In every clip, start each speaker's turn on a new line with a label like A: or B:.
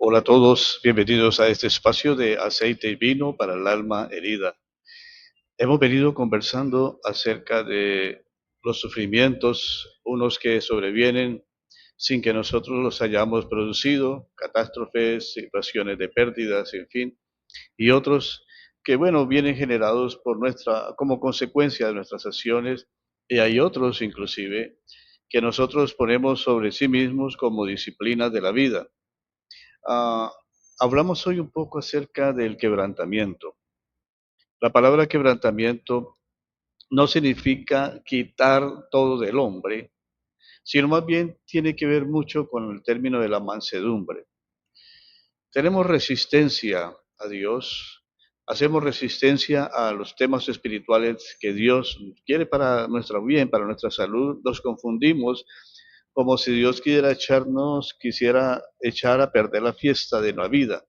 A: Hola a todos, bienvenidos a este espacio de aceite y vino para el alma herida. Hemos venido conversando acerca de los sufrimientos, unos que sobrevienen sin que nosotros los hayamos producido, catástrofes, situaciones de pérdidas, en fin, y otros que, bueno, vienen generados por como consecuencia de nuestras acciones, y hay otros inclusive que nosotros ponemos sobre sí mismos como disciplinas de la vida. Ah, Hablamos hoy un poco acerca del quebrantamiento. La palabra quebrantamiento no significa quitar todo del hombre, sino más bien tiene que ver mucho con el término de la mansedumbre. Tenemos resistencia a Dios, hacemos resistencia a los temas espirituales que Dios quiere para nuestro bien, para nuestra salud. Nos confundimos como si Dios quisiera echar a perder la fiesta de la vida.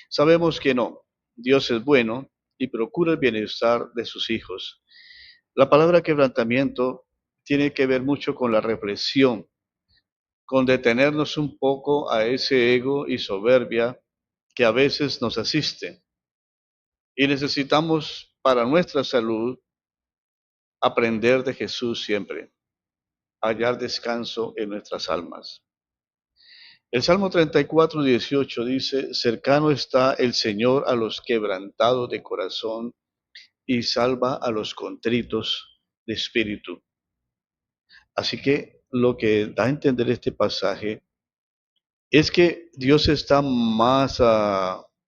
A: Sabemos que no. Dios es bueno y procura el bienestar de sus hijos. La palabra quebrantamiento tiene que ver mucho con la reflexión, con detenernos un poco a ese ego y soberbia que a veces nos asiste. Y necesitamos para nuestra salud aprender de Jesús siempre, hallar descanso en nuestras almas. El Salmo 34:18 dice, cercano está el Señor a los quebrantados de corazón y salva a los contritos de espíritu. Así que lo que da a entender este pasaje es que Dios está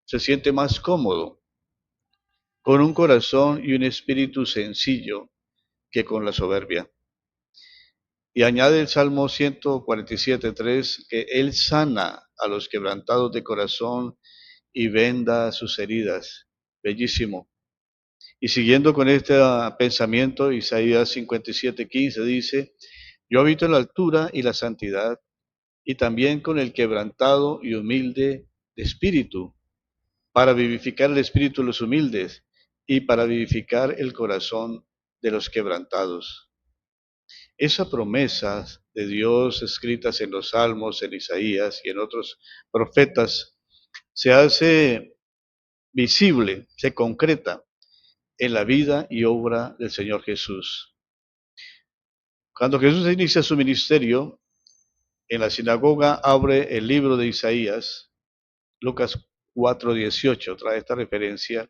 A: se siente más cómodo con un corazón y un espíritu sencillo que con la soberbia. Y añade el Salmo 147:3 que Él sana a los quebrantados de corazón y venda sus heridas. Bellísimo. Y siguiendo con este pensamiento, Isaías 57:15 dice, yo habito en la altura y la santidad, y también con el quebrantado y humilde de espíritu, para vivificar el espíritu de los humildes y para vivificar el corazón de los quebrantados. Esa promesa de Dios escritas en los Salmos, en Isaías y en otros profetas se hace visible, se concreta en la vida y obra del Señor Jesús. Cuando Jesús inicia su ministerio, en la sinagoga abre el libro de Isaías, Lucas 4:18 trae esta referencia,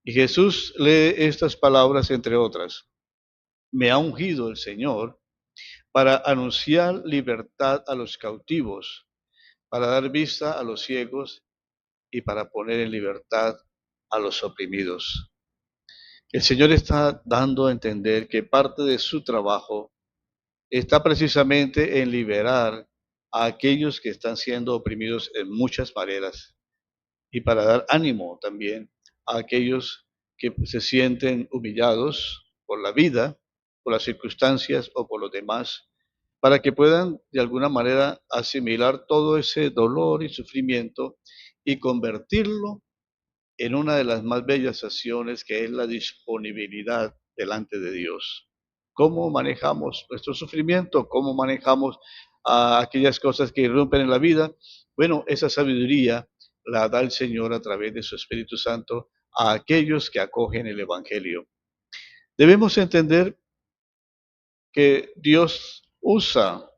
A: y Jesús lee estas palabras entre otras. Me ha ungido el Señor para anunciar libertad a los cautivos, para dar vista a los ciegos y para poner en libertad a los oprimidos. El Señor está dando a entender que parte de su trabajo está precisamente en liberar a aquellos que están siendo oprimidos en muchas maneras y para dar ánimo también a aquellos que se sienten humillados por la vida, por las circunstancias o por los demás, para que puedan de alguna manera asimilar todo ese dolor y sufrimiento y convertirlo en una de las más bellas acciones que es la disponibilidad delante de Dios. ¿Cómo manejamos nuestro sufrimiento? ¿Cómo manejamos aquellas cosas que irrumpen en la vida? Bueno, esa sabiduría la da el Señor a través de su Espíritu Santo a aquellos que acogen el Evangelio. Debemos entender que Dios usa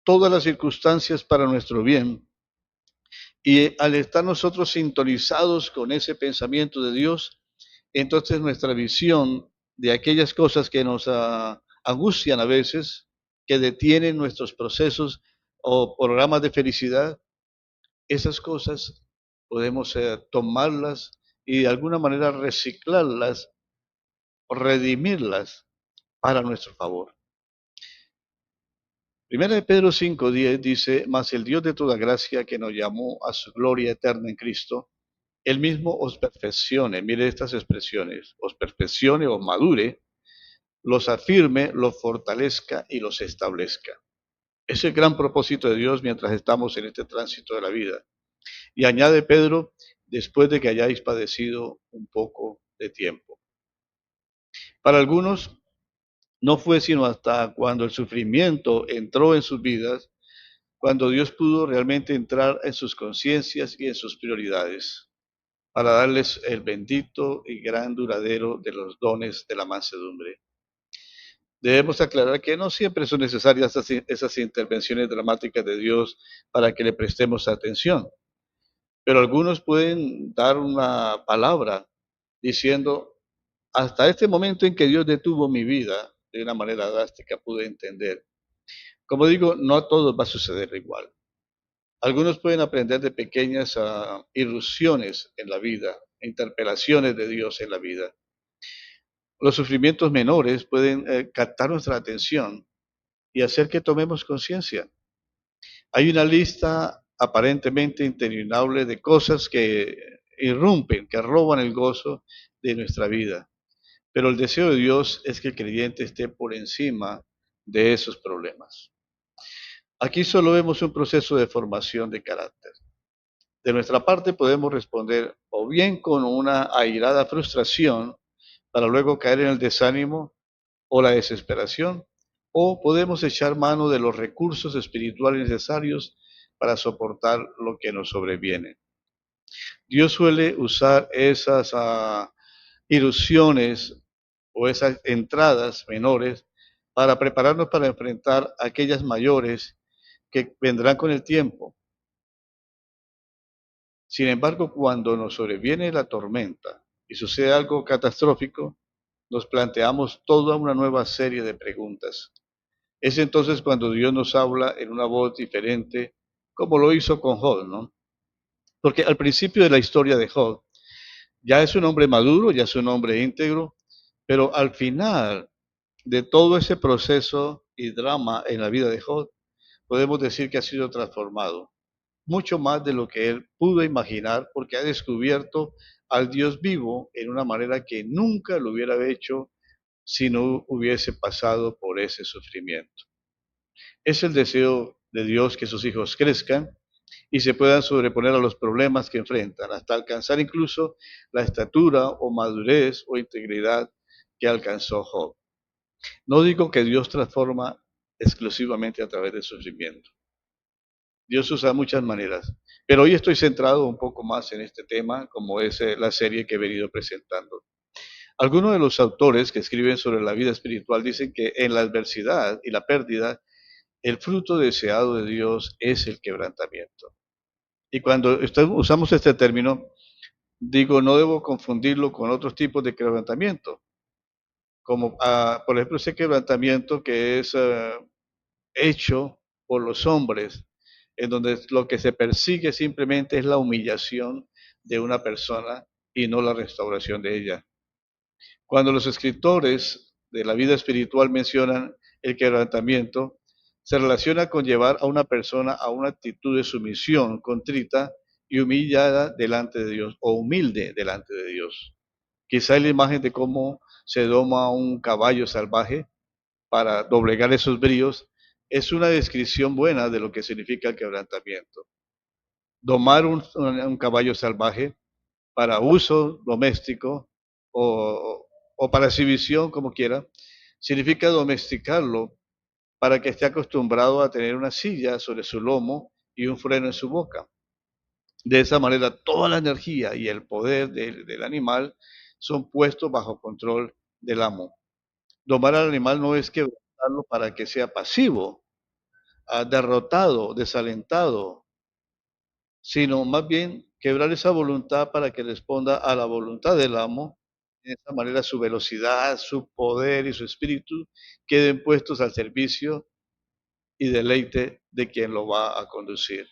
A: todas las circunstancias para nuestro bien. Y al estar nosotros sintonizados con ese pensamiento de Dios, entonces nuestra visión de aquellas cosas que nos angustian a veces, que detienen nuestros procesos o programas de felicidad, esas cosas podemos tomarlas y de alguna manera reciclarlas o redimirlas para nuestro favor. Primera de Pedro 5:10 dice, mas el Dios de toda gracia que nos llamó a su gloria eterna en Cristo, Él mismo os perfeccione, mire estas expresiones, os perfeccione, os madure, los afirme, los fortalezca y los establezca. Es el gran propósito de Dios mientras estamos en este tránsito de la vida. Y añade Pedro, después de que hayáis padecido un poco de tiempo. Para algunos no fue sino hasta cuando el sufrimiento entró en sus vidas, cuando Dios pudo realmente entrar en sus conciencias y en sus prioridades, para darles el bendito y gran duradero de los dones de la mansedumbre. Debemos aclarar que no siempre son necesarias esas intervenciones dramáticas de Dios para que le prestemos atención, pero algunos pueden dar una palabra diciendo, hasta este momento en que Dios detuvo mi vida, de una manera drástica pude entender. Como digo, no a todos va a suceder igual. Algunos pueden aprender de pequeñas irrupciones en la vida, interpelaciones de Dios en la vida. Los sufrimientos menores pueden captar nuestra atención y hacer que tomemos conciencia. Hay una lista aparentemente interminable de cosas que irrumpen, que roban el gozo de nuestra vida. Pero el deseo de Dios es que el creyente esté por encima de esos problemas. Aquí solo vemos un proceso de formación de carácter. De nuestra parte podemos responder o bien con una airada frustración para luego caer en el desánimo o la desesperación, o podemos echar mano de los recursos espirituales necesarios para soportar lo que nos sobreviene. Dios suele usar esas ilusiones o esas entradas menores para prepararnos para enfrentar aquellas mayores que vendrán con el tiempo. Sin embargo, cuando nos sobreviene la tormenta y sucede algo catastrófico, nos planteamos toda una nueva serie de preguntas. Es entonces cuando Dios nos habla en una voz diferente, como lo hizo con Job, ¿no? Porque al principio de la historia de Job, ya es un hombre maduro, ya es un hombre íntegro, pero al final de todo ese proceso y drama en la vida de Job, podemos decir que ha sido transformado, mucho más de lo que él pudo imaginar, porque ha descubierto al Dios vivo en una manera que nunca lo hubiera hecho si no hubiese pasado por ese sufrimiento. Es el deseo de Dios que sus hijos crezcan y se puedan sobreponer a los problemas que enfrentan, hasta alcanzar incluso la estatura o madurez o integridad que alcanzó Job. No digo que Dios transforma exclusivamente a través del sufrimiento. Dios usa muchas maneras, pero hoy estoy centrado un poco más en este tema, como es la serie que he venido presentando. Algunos de los autores que escriben sobre la vida espiritual dicen que en la adversidad y la pérdida, el fruto deseado de Dios es el quebrantamiento. Y cuando usamos este término, digo, no debo confundirlo con otros tipos de quebrantamiento, como por ejemplo ese quebrantamiento que es hecho por los hombres, en donde lo que se persigue simplemente es la humillación de una persona y no la restauración de ella. Cuando los escritores de la vida espiritual mencionan el quebrantamiento, se relaciona con llevar a una persona a una actitud de sumisión contrita y humillada delante de Dios, o humilde delante de Dios. Quizá la imagen de cómo se doma un caballo salvaje para doblegar esos bríos es una descripción buena de lo que significa el quebrantamiento. Domar un caballo salvaje para uso doméstico o, o para exhibición, como quiera, significa domesticarlo para que esté acostumbrado a tener una silla sobre su lomo y un freno en su boca. De esa manera, toda la energía y el poder del animal son puestos bajo control del amo. Domar al animal no es quebrantarlo para que sea pasivo, derrotado, desalentado, sino más bien quebrar esa voluntad para que responda a la voluntad del amo. De esa manera su velocidad, su poder y su espíritu queden puestos al servicio y deleite de quien lo va a conducir.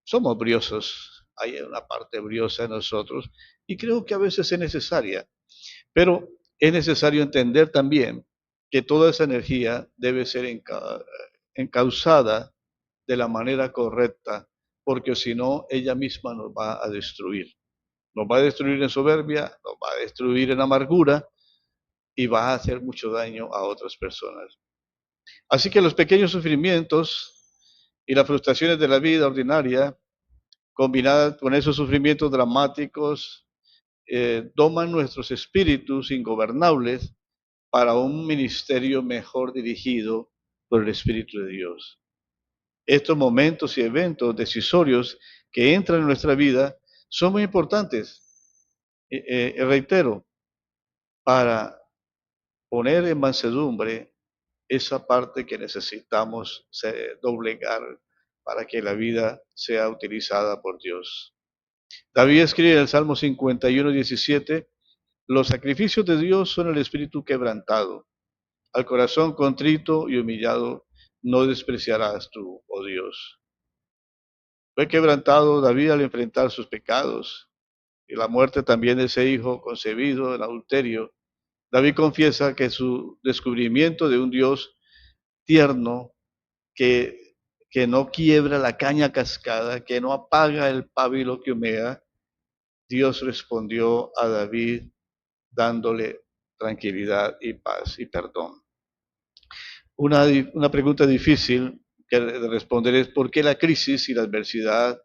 A: Somos briosos, hay una parte briosa en nosotros y creo que a veces es necesaria, pero es necesario entender también que toda esa energía debe ser encauzada de la manera correcta, porque si no, ella misma nos va a destruir. Nos va a destruir en soberbia, nos va a destruir en amargura y va a hacer mucho daño a otras personas. Así que los pequeños sufrimientos y las frustraciones de la vida ordinaria, combinadas con esos sufrimientos dramáticos, doman nuestros espíritus ingobernables para un ministerio mejor dirigido por el Espíritu de Dios. Estos momentos y eventos decisorios que entran en nuestra vida son muy importantes, reitero, para poner en mansedumbre esa parte que necesitamos doblegar para que la vida sea utilizada por Dios. David escribe en el Salmo 51:17, los sacrificios de Dios son el espíritu quebrantado, al corazón contrito y humillado no despreciarás tú, oh Dios. Fue quebrantado David al enfrentar sus pecados y la muerte también de ese hijo concebido en adulterio. David confiesa que su descubrimiento de un Dios tierno que, que no quiebra la caña cascada, que no apaga el pábilo que humea, Dios respondió a David dándole tranquilidad y paz y perdón. Una pregunta difícil de responder es ¿por qué la crisis y la adversidad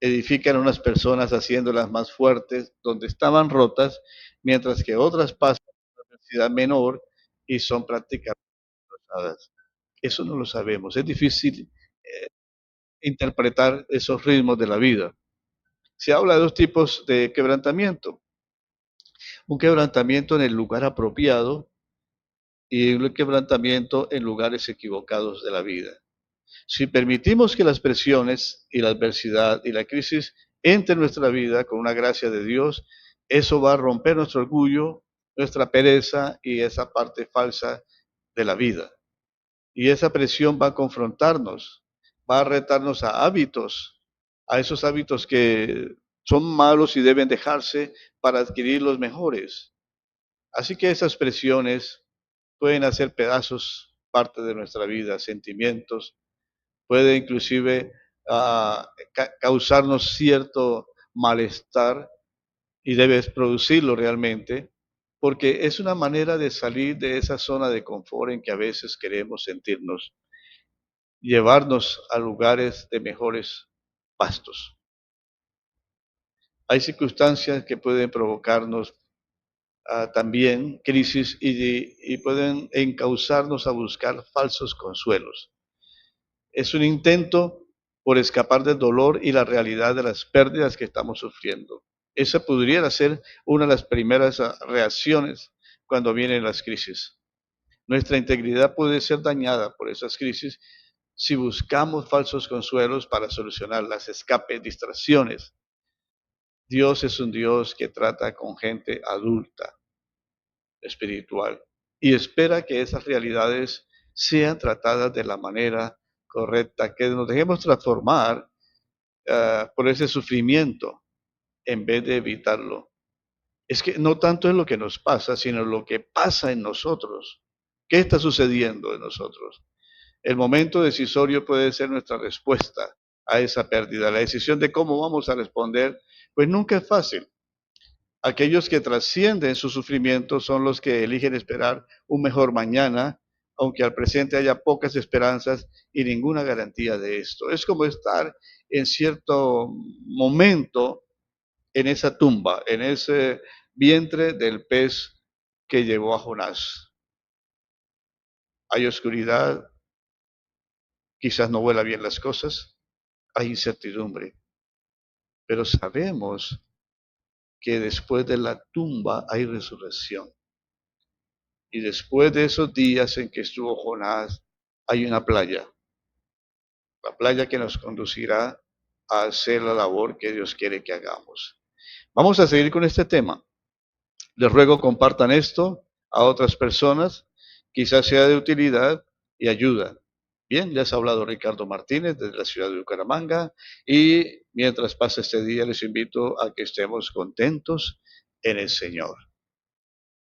A: edifican a unas personas haciéndolas más fuertes donde estaban rotas, mientras que otras pasan por una adversidad menor y son prácticamente rozadas? Eso no lo sabemos. Es difícil interpretar esos ritmos de la vida. Se habla de dos tipos de quebrantamiento. Un quebrantamiento en el lugar apropiado y un quebrantamiento en lugares equivocados de la vida. Si permitimos que las presiones y la adversidad y la crisis entren en nuestra vida con una gracia de Dios, eso va a romper nuestro orgullo, nuestra pereza y esa parte falsa de la vida. Y esa presión va a confrontarnos, va a retarnos a esos hábitos que son malos y deben dejarse para adquirir los mejores. Así que esas presiones pueden hacer pedazos parte de nuestra vida, sentimientos, puede inclusive causarnos cierto malestar y debes producirlo realmente, porque es una manera de salir de esa zona de confort en que a veces queremos sentirnos, llevarnos a lugares de mejores pastos. Hay circunstancias que pueden provocarnos también crisis y pueden encauzarnos a buscar falsos consuelos. Es un intento por escapar del dolor y la realidad de las pérdidas que estamos sufriendo. Esa pudiera ser una de las primeras reacciones cuando vienen las crisis. Nuestra integridad puede ser dañada por esas crisis si buscamos falsos consuelos para solucionarlas, escapes, distracciones. Dios es un Dios que trata con gente adulta, espiritual, y espera que esas realidades sean tratadas de la manera correcta, que nos dejemos transformar por ese sufrimiento en vez de evitarlo. Es que no tanto es lo que nos pasa, sino lo que pasa en nosotros. ¿Qué está sucediendo en nosotros? El momento decisorio puede ser nuestra respuesta a esa pérdida. La decisión de cómo vamos a responder, pues nunca es fácil. Aquellos que trascienden su sufrimiento son los que eligen esperar un mejor mañana, aunque al presente haya pocas esperanzas y ninguna garantía de esto. Es como estar en cierto momento en esa tumba, en ese vientre del pez que llevó a Jonás. Hay oscuridad, quizás no vuela bien las cosas, hay incertidumbre, pero sabemos que después de la tumba hay resurrección. Y después de esos días en que estuvo Jonás, hay una playa, la playa que nos conducirá a hacer la labor que Dios quiere que hagamos. Vamos a seguir con este tema. Les ruego compartan esto a otras personas, quizás sea de utilidad y ayuda. Bien, les ha hablado Ricardo Martínez desde la ciudad de Bucaramanga y mientras pasa este día les invito a que estemos contentos en el Señor.